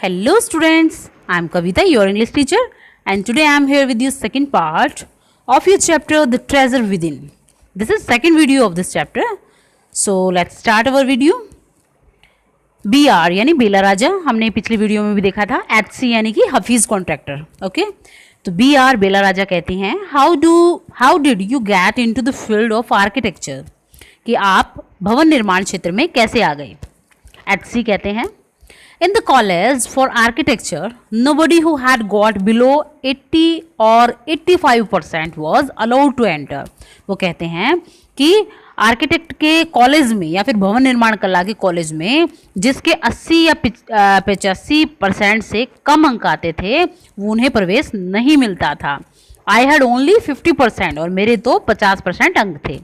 Hello students, I am Kavita, your English teacher, and today I am here with you second part of your chapter The Treasure Within. This is second video of this chapter. So let's start our video. BR यानी बेला राजा, हमने पिछली video में भी देखा था. HC यानी कि Hafeez contractor. Okay, तो BR बेला राजा कहती हैं how did you get into the field of architecture, कि आप भवन निर्माण क्षेत्र में कैसे आ गए. HC कहते हैं in the college for architecture nobody who had got below 80 or 85% was allowed to enter. वो कहते हैं कि आर्किटेक्ट के कॉलेज में या फिर भवन निर्माण कला के कॉलेज में जिसके 80 या 85% से कम अंक आते थे वो उन्हें प्रवेश नहीं मिलता था. आई हैड ओनली 50% और मेरे तो 50% अंक थे.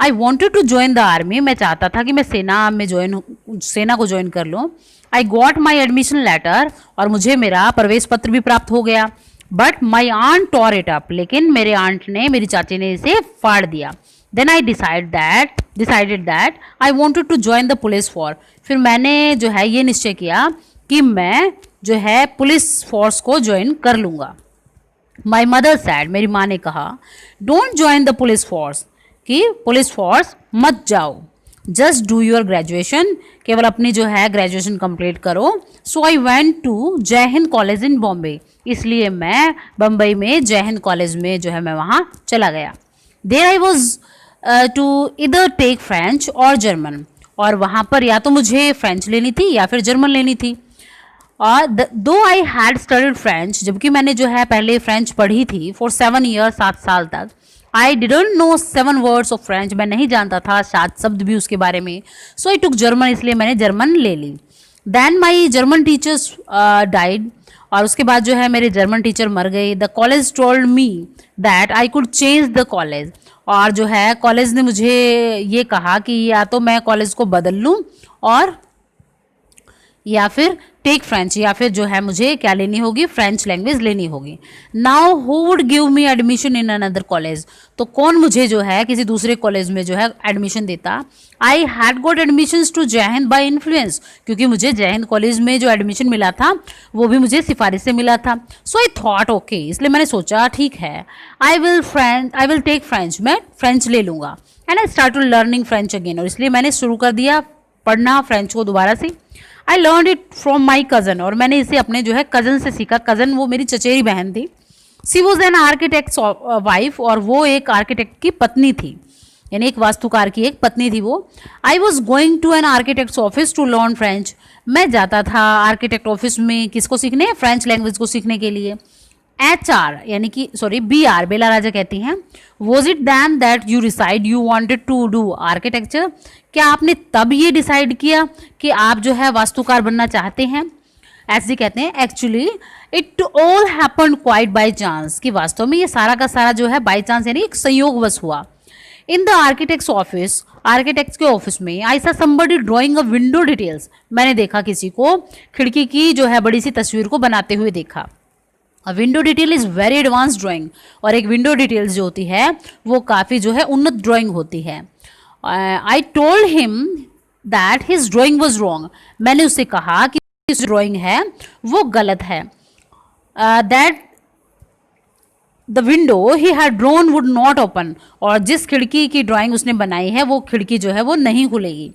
I wanted to join the army, मैं चाहता था कि मैं सेना को ज्वाइन कर लूँ. I got my admission letter और मुझे मेरा प्रवेश पत्र भी प्राप्त हो गया. But my aunt tore it up, लेकिन मेरे आंट ने, मेरी चाची ने इसे फाड़ दिया. Then I decided that I wanted to join the police force. फिर मैंने जो है ये निश्चय किया कि मैं जो है पुलिस फोर्स को ज्वाइन कर लूँगा. माई मदर सैड, मेरी माँ ने कहा don't join the police force, कि पुलिस फोर्स मत जाओ. जस्ट डू योर ग्रेजुएशन, केवल अपनी जो है ग्रेजुएशन कंप्लीट करो. सो I went to Jai Hind college in Bombay, इसलिए मैं बम्बई में जय हिंद कॉलेज में जो है मैं वहाँ चला गया. देयर आई वॉज टू इधर टेक फ्रेंच और जर्मन, और वहाँ पर या तो मुझे फ्रेंच लेनी थी या फिर जर्मन लेनी थी. और दो आई हैड स्टडीड फ्रेंच, जबकि मैंने जो है पहले फ्रेंच पढ़ी थी फॉर 7 ईयर, 7 साल तक. I didn't know 7 words of French, मैं नहीं जानता था 7 शब्द भी उसके बारे में. सो आई टुक जर्मन, इसलिए मैंने जर्मन ले ली. देन माई जर्मन टीचर्स डाइड, और उसके बाद जो है मेरे जर्मन टीचर मर गए. The college told me that I could change the college, और जो है कॉलेज ने मुझे ये कहा कि या तो मैं कॉलेज को बदल लूँ और या फिर टेक फ्रेंच, या फिर जो है मुझे क्या लेनी होगी, फ्रेंच लैंग्वेज लेनी होगी. Now who would give me admission in another college, तो कौन मुझे जो है किसी दूसरे कॉलेज में जो है एडमिशन देता. I had got admissions to Jai Hind bye influence, क्योंकि मुझे जय हिंद कॉलेज में जो एडमिशन मिला था वो भी मुझे सिफारिश से मिला था. सो आई थॉट ओके, इसलिए मैंने सोचा ठीक है, आई विल टेक फ्रेंच, मैं फ्रेंच ले लूँगा. And I start to learning French again, और इसलिए मैंने शुरू कर दिया पढ़ना फ्रेंच को दोबारा से. I learn it from my cousin, और मैंने इसे अपने जो है कज़न से सीखा. कज़न वो मेरी चचेरी बहन थी. सी वॉज एन आर्किटेक्ट वाइफ, और वो एक आर्किटेक्ट की पत्नी थी, यानी एक वास्तुकार की एक पत्नी थी वो. I was going to an architect office to learn French, मैं जाता था आर्किटेक्ट ऑफिस में किसको सीखने, फ्रेंच लैंग्वेज को सीखने के लिए. HR यानी कि BR बेला राजा कहती हैं was it then that you decide you wanted to do architecture, क्या आपने तब ये डिसाइड किया कि आप जो है वास्तुकार बनना चाहते हैं. ऐसे कहते हैं actually it all happen quite by chance, कि वास्तव में ये सारा का सारा जो है बाई चांस यानी एक संयोगवश हुआ. In the architects office, architects के ऑफिस में आई सा समबडी ड्राइंग अ विंडो डिटेल्स, मैंने देखा किसी को खिड़की की जो है बड़ी सी तस्वीर को बनाते हुए देखा. Window detail is very advance drawing, और एक विंडो डिटेल्स जो होती है वो काफ़ी जो है उन्नत ड्राइंग होती है. I told him that his drawing was wrong, मैंने उससे कहा कि इस ड्राइंग है वो गलत है. That the window he had drawn would not open, और जिस खिड़की की ड्राइंग उसने बनाई है वो खिड़की जो है वो नहीं खुलेगी.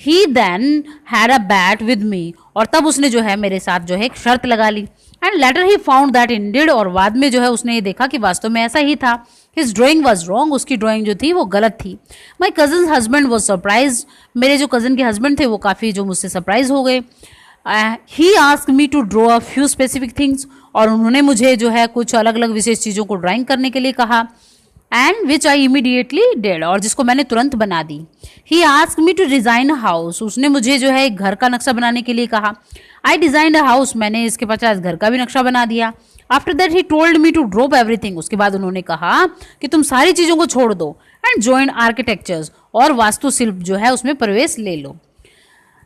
He then had a bet with me, और तब उसने जो है मेरे साथ जो है एक शर्त लगा ली. And later he found that indeed, और बाद में जो है उसने ये देखा कि वास्तव में ऐसा ही था. हिज ड्राइंग वॉज रॉन्ग, उसकी ड्राइंग जो थी वो गलत थी. My cousin husband was surprise, मेरे जो कज़न के हस्बैंड थे वो काफ़ी जो मुझसे सरप्राइज हो गए. He ask me to draw a few specific things, और उन्होंने मुझे जो है कुछ अलग अलग विशेष चीज़ों को ड्राइंग करने के लिए कहा. And which I immediately did, और जिसको मैंने तुरंत बना दी. He ask me to design a house, उसने मुझे जो है एक घर का नक्शा बनाने के लिए कहा. आई डिज़ाइन अ हाउस, मैंने इसके 50 घर का भी नक्शा बना दिया. After that he told me to drop everything, उसके बाद उन्होंने कहा कि तुम सारी चीज़ों को छोड़ दो एंड ज्वाइन आर्किटेक्चर्स, और वास्तुशिल्प जो है उसमें प्रवेश ले लो.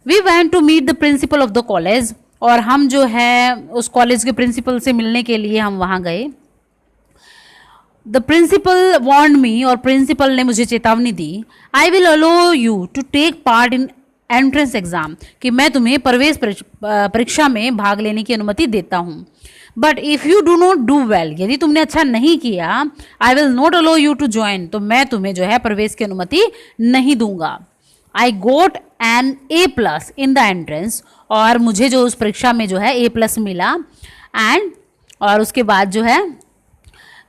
We went to meet the principal of the college, और हम जो है उस कॉलेज के प्रिंसिपल से मिलने के लिए हम वहाँ गए. द प्रिंसिपल वार्न्ड मी, और प्रिंसिपल ने मुझे चेतावनी दी. I will allow you to take part in entrance exam, कि मैं तुम्हें प्रवेश परीक्षा में भाग लेने की अनुमति देता हूँ। But if you do not do well, यदि तुमने अच्छा नहीं किया, I will not allow you to join, तो मैं तुम्हें जो है प्रवेश की अनुमति नहीं दूंगा। I got an A plus in the entrance, और मुझे जो उस परीक्षा में जो है ए प्लस मिला। एंड और उसके बाद जो है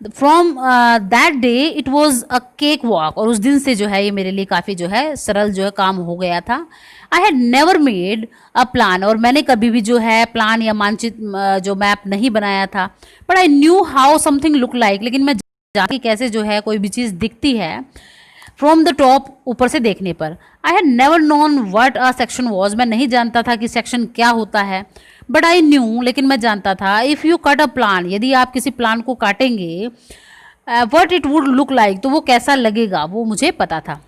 from that day it was a cake walk, और उस दिन से जो है ये मेरे लिए काफ़ी जो है सरल जो है काम हो गया था। I had never made a plan, और मैंने कभी भी जो है प्लान या मानचित्र जो मैप नहीं बनाया था। But I knew how something look like, लेकिन मैं जानती कैसे जो है कोई भी चीज़ दिखती है फ्रॉम द टॉप, ऊपर से देखने पर। I had never known what a section was, मैं नहीं जानता था कि सेक्शन क्या होता है। बट आई न्यू, लेकिन मैं जानता था, if you cut a plan, यदि आप किसी प्लान को काटेंगे, what it would look like, तो वो कैसा लगेगा वो मुझे पता था।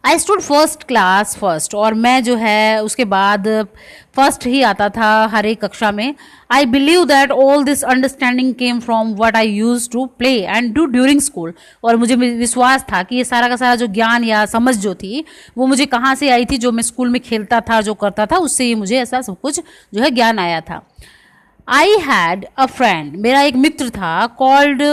I stood first class first, और मैं जो है उसके बाद फर्स्ट ही आता था हर एक कक्षा में। I believe that all this understanding came from what I use to play and do during school, और मुझे विश्वास था कि ये सारा का सारा जो ज्ञान या समझ जो थी वो मुझे कहाँ से आई थी, जो मैं स्कूल में खेलता था, जो करता था, उससे ये मुझे ऐसा सब कुछ जो है ज्ञान आया था। आई हैड अ फ्रेंड, मेरा एक मित्र था, कॉल्ड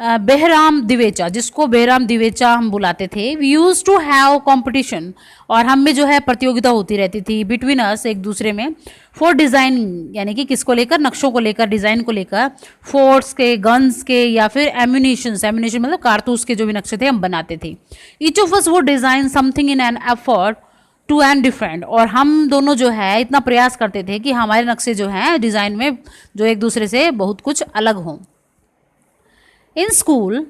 बेहराम दिवेचा, जिसको बेहराम दिवेचा हम बुलाते थे। We use to have competition, और हम में जो है प्रतियोगिता होती रहती थी बिटवीन अस, एक दूसरे में, फॉर डिज़ाइनिंग, यानी कि किसको लेकर, नक्शों को लेकर, डिज़ाइन को लेकर, फोर्ट्स के, गन्स के, या फिर एम्यूनिशन मतलब कारतूस के जो भी नक्शे थे हम बनाते थे। ईच ऑफ अस वो design something in an effort to end different, और हम दोनों जो है इतना प्रयास करते थे कि हमारे नक्शे जो हैं डिज़ाइन में जो एक दूसरे से बहुत कुछ अलग हों। In school,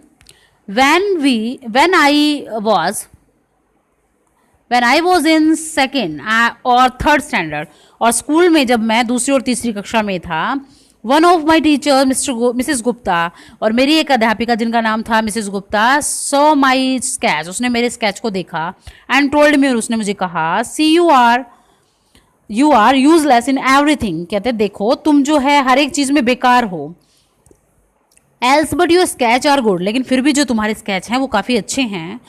when I was in second or third standard, और स्कूल में जब मैं दूसरी और तीसरी कक्षा में था, one of my teacher Mrs Gupta, और मेरी एक अध्यापिका जिनका नाम था Mrs Gupta, saw my sketch, उसने मेरे स्केच को देखा, एंड टोल्ड मी, और उसने मुझे कहा, see you are useless in everything, कहते देखो तुम जो है हर एक चीज़ में बेकार हो। Else but your sketch are good, लेकिन फिर भी जो तुम्हारे स्केच हैं वो काफ़ी अच्छे हैं।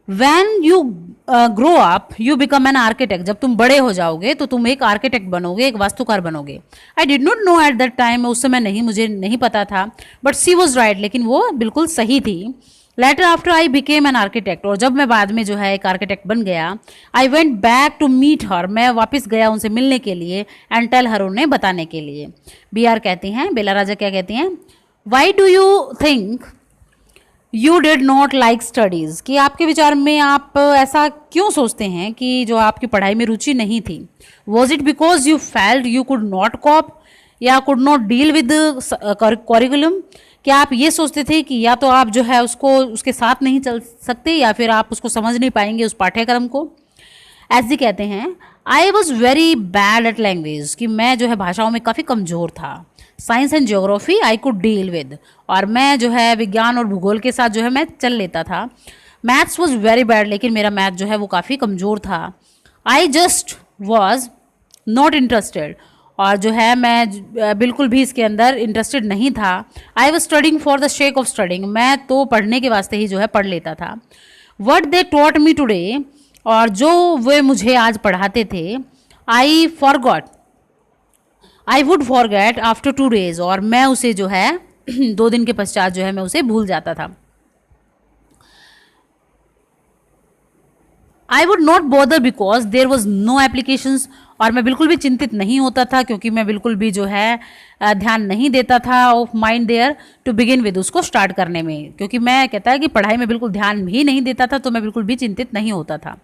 When you grow up you become an architect, जब तुम बड़े हो जाओगे तो तुम एक आर्किटेक्ट बनोगे, एक वास्तुकार बनोगे। I did not know at that time, उस समय मुझे नहीं पता था, बट सी वॉज राइट, लेकिन वो बिल्कुल सही थी। Later after I became an architect, और जब मैं बाद में जो है एक आर्किटेक्ट बन गया, I went back to meet her, मैं वापस गया उनसे मिलने के लिए, एंड टेल हर, उन्हें बताने के लिए। बी आर कहती हैं, बेला राजा क्या कहती हैं, why do you think you did not like studies, कि आपके विचार में आप ऐसा क्यों सोचते हैं कि जो आपकी पढ़ाई में रुचि नहीं थी। Was it because you felt you could not cope या could not deal with curriculum, क्या आप ये सोचते थे कि या तो आप जो है उसके साथ नहीं चल सकते, या फिर आप उसको समझ नहीं पाएंगे उस पाठ्यक्रम को। ऐसे कहते हैं, I was very bad at language, कि मैं जो है भाषाओं में काफ़ी कमज़ोर था। Science and geography I could deal with, और मैं जो है विज्ञान और भूगोल के साथ जो है मैं चल लेता था। मैथ्स वॉज वेरी बैड, लेकिन मेरा मैथ जो है वो काफ़ी कमज़ोर था। I just was not interested, और जो है मैं बिल्कुल भी इसके अंदर इंटरेस्टेड नहीं था। I was studying for the shake of studying, मैं तो पढ़ने के वास्ते ही जो है पढ़ लेता था। What they taught me today, और जो वे मुझे आज पढ़ाते थे, I would forget after 2 days, और मैं उसे जो है 2 दिन के पश्चात जो है मैं उसे भूल जाता था। I would not bother because there was no applications, और मैं बिल्कुल भी चिंतित नहीं होता था क्योंकि मैं बिल्कुल भी जो है ध्यान नहीं देता था of mind there to begin with, उसको स्टार्ट करने में, क्योंकि मैं कहता है कि पढ़ाई में बिल्कुल ध्यान भी नहीं देता था, तो मैं बिल्कुल भी चिंतित नहीं होता था।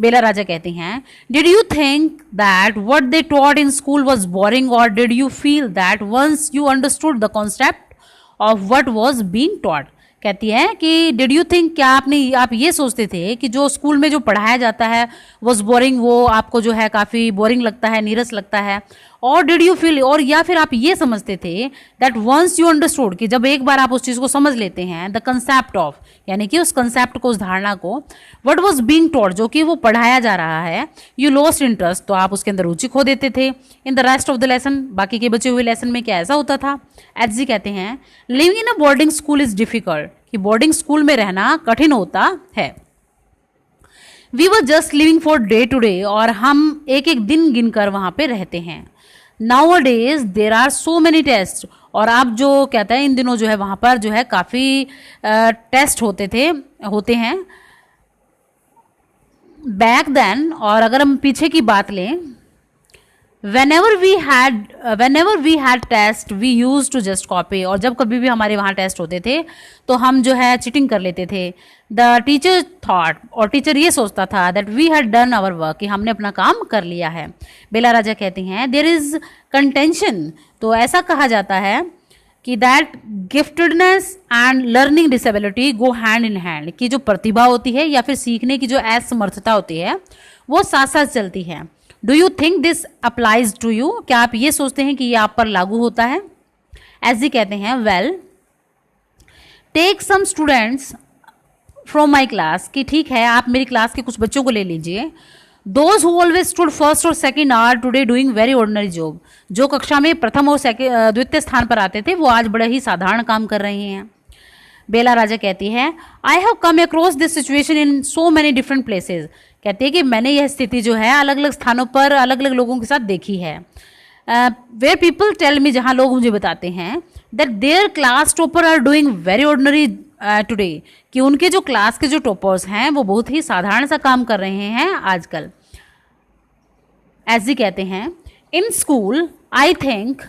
बेला राजा कहती हैं, did you think that what they taught in school was boring, और did you feel that once you understood the concept of what was being taught. कहती है कि डिड यू थिंक, क्या आप ये सोचते थे कि जो स्कूल में जो पढ़ाया जाता है वॉज बोरिंग, वो आपको जो है काफ़ी बोरिंग लगता है, नीरस लगता है। और डिड यू फील, और या फिर आप ये समझते थे दैट वंस यू अंडरस्टूड, कि जब एक बार आप उस चीज़ को समझ लेते हैं, द कंसेप्ट ऑफ, यानी कि उस कंसेप्ट को, उस धारणा को, व्हाट वाज बीइंग टॉट, जो कि वो पढ़ाया जा रहा है, यू लॉस्ट इंटरेस्ट, तो आप उसके अंदर रुचि खो देते थे। In the rest of the lesson, बाकी के बचे हुए लेसन में क्या ऐसा होता था। एच जी कहते हैं, living in a boarding school is difficult, कि बोर्डिंग स्कूल में रहना कठिन होता है। We were just living for day to day, और हम एक एक दिन गिन कर वहाँ पे रहते हैं. Nowadays there are so many test, और आप जो कहते हैं इन दिनों जो है वहाँ पर जो है काफ़ी टेस्ट होते हैं. बैक देन, और अगर हम पीछे की बात लें, whenever we had test we used to just copy, और जब कभी भी हमारे वहाँ टेस्ट होते थे तो हम जो है चीटिंग कर लेते थे. द टीचर थॉट, और टीचर ये सोचता था that we had done our work, कि हमने अपना काम कर लिया है. बेला राजा कहती हैं देयर इज कंटेंशन, तो ऐसा कहा जाता है कि that giftedness and learning disability go hand in hand, कि जो प्रतिभा होती है या फिर सीखने की जो असमर्थता होती है वो साथ साथ चलती है. Do you think this applies to you, क्या आप ये सोचते हैं कि ये आप पर लागू होता है? ऐसे कहते हैं well take some students from my class, कि ठीक है आप मेरी क्लास के कुछ बच्चों को ले लीजिए. Those who always stood first और second are today doing very ordinary job, जो कक्षा में प्रथम और द्वितीय स्थान पर आते थे वो आज बड़े ही साधारण काम कर रहे हैं. बेला राजा कहती है I have come across this situation in so many different places, कहते हैं कि मैंने यह स्थिति जो है अलग अलग स्थानों पर अलग अलग लोगों के साथ देखी है. वेयर पीपल टेल मी, जहाँ लोग मुझे बताते हैं that their class topper are doing very ordinary today, कि उनके जो क्लास के जो टॉपर्स हैं वो बहुत ही साधारण सा काम कर रहे हैं आजकल. ऐसे कहते हैं in school I think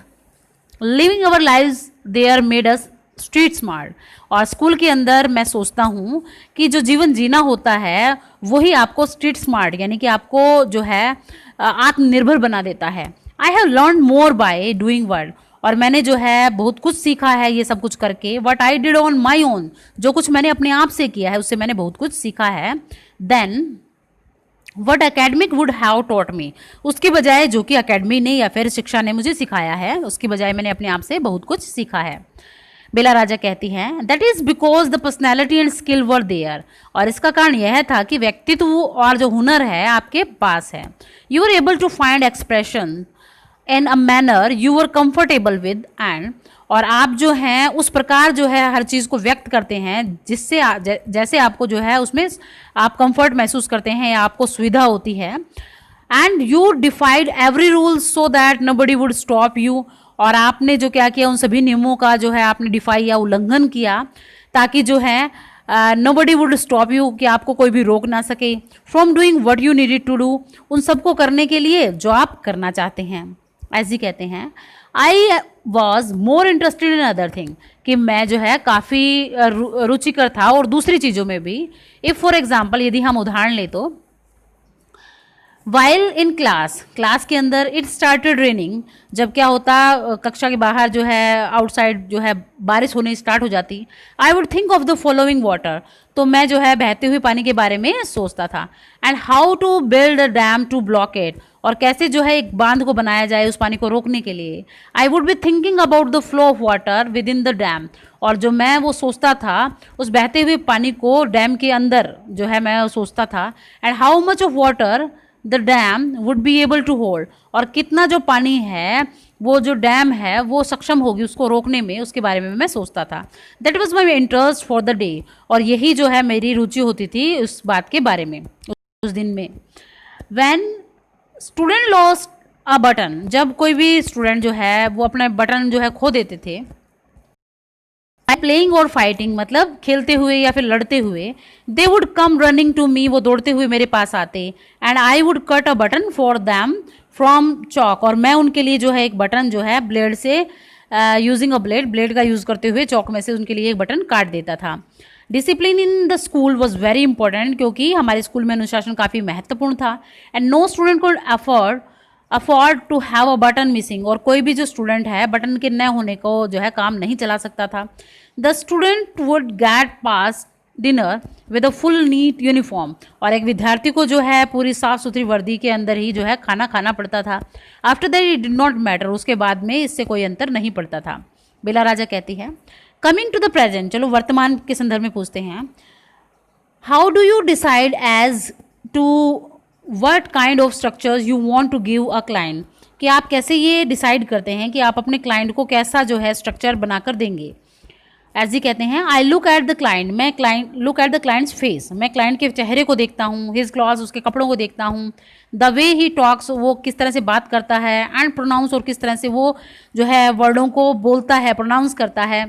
living our lives there made us street smart, और स्कूल के अंदर मैं सोचता हूँ कि जो जीवन जीना होता है वही आपको स्ट्रीट स्मार्ट, यानी कि आपको जो है आत्मनिर्भर बना देता है. I have learn more by doing word, और मैंने जो है बहुत कुछ सीखा है ये सब कुछ करके. What I did on my own, जो कुछ मैंने अपने आप से किया है उससे मैंने बहुत कुछ सीखा है. Then what academic would have taught me, उसके बजाय जो कि अकेडमी ने या फिर शिक्षा ने मुझे सिखाया है उसके बजाय मैंने अपने आप से बहुत कुछ सीखा है. बेला राजा कहती हैं that is because the personality and skill were there, और इसका कारण यह था कि व्यक्तित्व और जो हुनर है आपके पास है. You are able to find expression in a manner you are comfortable with and, और आप जो हैं उस प्रकार जो है हर चीज़ को व्यक्त करते हैं जिससे जैसे आपको जो है उसमें आप कंफर्ट महसूस करते हैं या आपको सुविधा होती है. And you डिफाइड every rule so that nobody would stop you, और आपने जो क्या किया उन सभी नियमों का जो है आपने डिफाई या उल्लंघन किया ताकि जो है नोबडी वुड स्टॉप यू, कि आपको कोई भी रोक ना सके. From doing what you needed to do, उन सबको करने के लिए जो आप करना चाहते हैं. ऐसे कहते हैं I was more interested in other thing, कि मैं जो है काफ़ी रुचिकर था और दूसरी चीज़ों में भी. इफ़ फॉर एग्जाम्पल यदि हम उदाहरण ले तो वाइल इन क्लास के अंदर इट स्टार्टेड रेनिंग, जब क्या होता कक्षा के बाहर जो है आउटसाइड जो है बारिश होने स्टार्ट हो जाती. I would think of the following water, तो मैं जो है बहते हुए पानी के बारे में सोचता था. And how to build a dam to block it, और कैसे जो है एक बांध को बनाया जाए उस पानी को रोकने के लिए. I would be thinking about the flow of water with in the dam, और जो मैं वो सोचता था उस बहते हुए पानी को डैम के अंदर जो है मैं सोचता था. And how much of water the dam would be able to hold, और कितना जो पानी है वो जो डैम है वो सक्षम होगी उसको रोकने में, उसके बारे में मैं सोचता था. That was my interest for the day, और यही जो है मेरी रुचि होती थी उस बात के बारे में उस दिन में. When student lost a button, जब कोई भी स्टूडेंट जो है वो अपना बटन जो है खो देते थे. प्लेइंग और फाइटिंग, मतलब खेलते हुए या फिर लड़ते हुए. They would come running to me, वो दौड़ते हुए मेरे पास आते. And I would cut a button for them from chalk, और मैं उनके लिए जो है एक बटन जो है ब्लेड से यूजिंग अ ब्लेड का यूज़ करते हुए चौक में से उनके लिए एक बटन काट देता था. Discipline in the school was very important, क्योंकि हमारे स्कूल में अनुशासन काफ़ी महत्वपूर्ण था. And no student could afford to have a button missing, और कोई भी जो स्टूडेंट है बटन के न होने को जो है काम नहीं चला सकता था. The student would get pass dinner with a full neat uniform, और एक विद्यार्थी को जो है पूरी साफ सुथरी वर्दी के अंदर ही जो है खाना खाना पड़ता था. After that it did not matter, उसके बाद में इससे कोई अंतर नहीं पड़ता था. बेला राजा कहती है कमिंग टू द प्रेजेंट, चलो वर्तमान के संदर्भ में पूछते हैं. How do you decide as to what kind of structures you want to give a client, कि आप कैसे ये डिसाइड करते हैं कि आप अपने क्लाइंट को कैसा जो है स्ट्रक्चर बनाकर देंगे. एज ही कहते हैं I look at the client, मैं look at the client's face, मैं क्लाइंट के चेहरे को देखता हूँ, हिज क्लॉथ्स, उसके कपड़ों को देखता हूँ, द वे ही टॉक्स, वो किस तरह से बात करता है, एंड प्रोनाउंस, और किस तरह से वो जो है वर्डों को बोलता है, प्रोनाउंस करता है,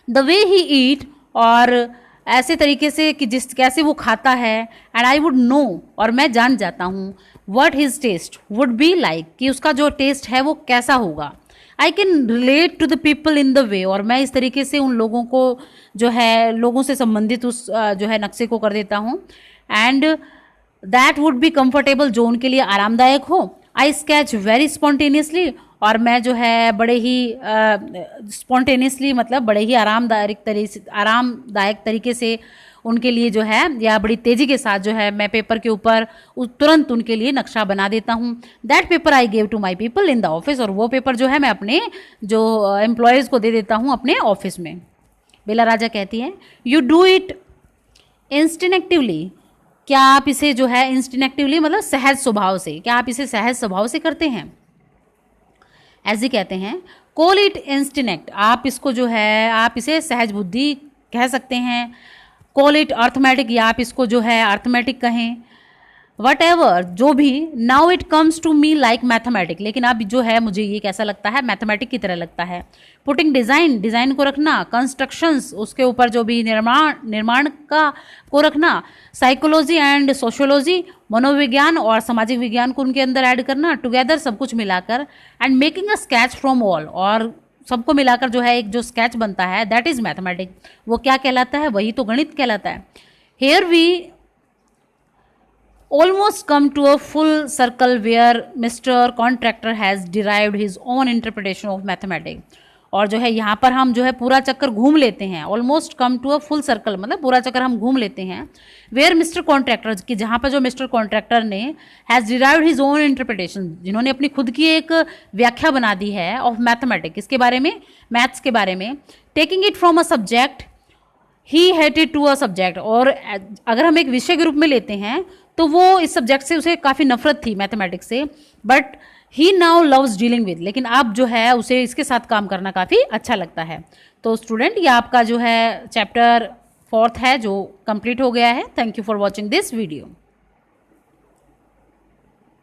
द वे ही ईट, और ऐसे तरीके से कि जिस कैसे वो खाता है, एंड आई वुड नो, और मैं जान जाता हूँ, what his taste would be like, कि उसका जो टेस्ट है वो कैसा होगा, I can relate to the people in the way, और मैं इस तरीके से उन लोगों को जो है लोगों से संबंधित उस जो है नक्शे को कर देता हूँ, and that would be comfortable, जो उनके लिए आरामदायक हो, आई स्केच वेरी स्पॉन्टेनियसली, और मैं जो है बड़े ही स्पॉन्टेनियसली मतलब बड़े ही आरामदायक तरीके से उनके लिए जो है या बड़ी तेज़ी के साथ जो है मैं पेपर के ऊपर तुरंत उनके लिए नक्शा बना देता हूँ। That paper I gave to my people in the office, और वो पेपर जो है मैं अपने जो एम्प्लॉयज़ को दे देता हूँ अपने ऑफिस में। बेला राजा कहती है यू डू इट इंस्टिंक्टिवली, क्या आप इसे जो है इंस्टिंक्टिवली मतलब सहज स्वभाव से, क्या आप इसे सहज स्वभाव से करते हैं। ऐसे कहते हैं कॉल इट इंस्टिंक्ट, आप इसको जो है आप इसे सहज बुद्धि कह सकते हैं। कॉल इट अर्थमेटिक, या आप इसको जो है अर्थमेटिक कहें। वट एवर, जो भी। Now it comes to me like mathematic, लेकिन अब जो है मुझे ये कैसा लगता है, मैथमेटिक की तरह लगता है। पुटिंग डिज़ाइन, डिज़ाइन को रखना। कंस्ट्रक्शंस, उसके ऊपर जो भी निर्माण का को रखना। साइकोलॉजी एंड सोशियोलॉजी, मनोविज्ञान और सामाजिक विज्ञान को उनके अंदर ऐड करना। टुगेदर, सब कुछ मिलाकर। And making a sketch from all, और सबको मिलाकर जो है एक जो स्केच बनता है, दैट इज मैथमेटिक। वो क्या कहलाता है, वही तो गणित कहलाता है। Here we almost come to a full circle where Mr. Contractor has derived his own interpretation of mathematics, और जो है यहाँ पर हम जो है पूरा चक्कर घूम लेते हैं। Almost come to a full circle मतलब पूरा चक्कर हम घूम लेते हैं। वेयर मिस्टर कॉन्ट्रैक्टर, कि जहाँ पर जो मिस्टर कॉन्ट्रैक्टर ने has derived his own interpretation, जिन्होंने अपनी खुद की एक व्याख्या बना दी है ऑफ मैथमेटिक्स, इसके बारे में, मैथ्स के बारे में। Taking it from a subject he hated to a subject, और अगर हम एक विषय के रूप में लेते हैं तो वो इस सब्जेक्ट से उसे काफ़ी नफरत थी मैथमेटिक्स से, but he now loves dealing with, लेकिन अब जो है उसे इसके साथ काम करना काफ़ी अच्छा लगता है। तो स्टूडेंट, ये आपका जो है चैप्टर 4 है जो कंप्लीट हो गया है। Thank you for watching this video.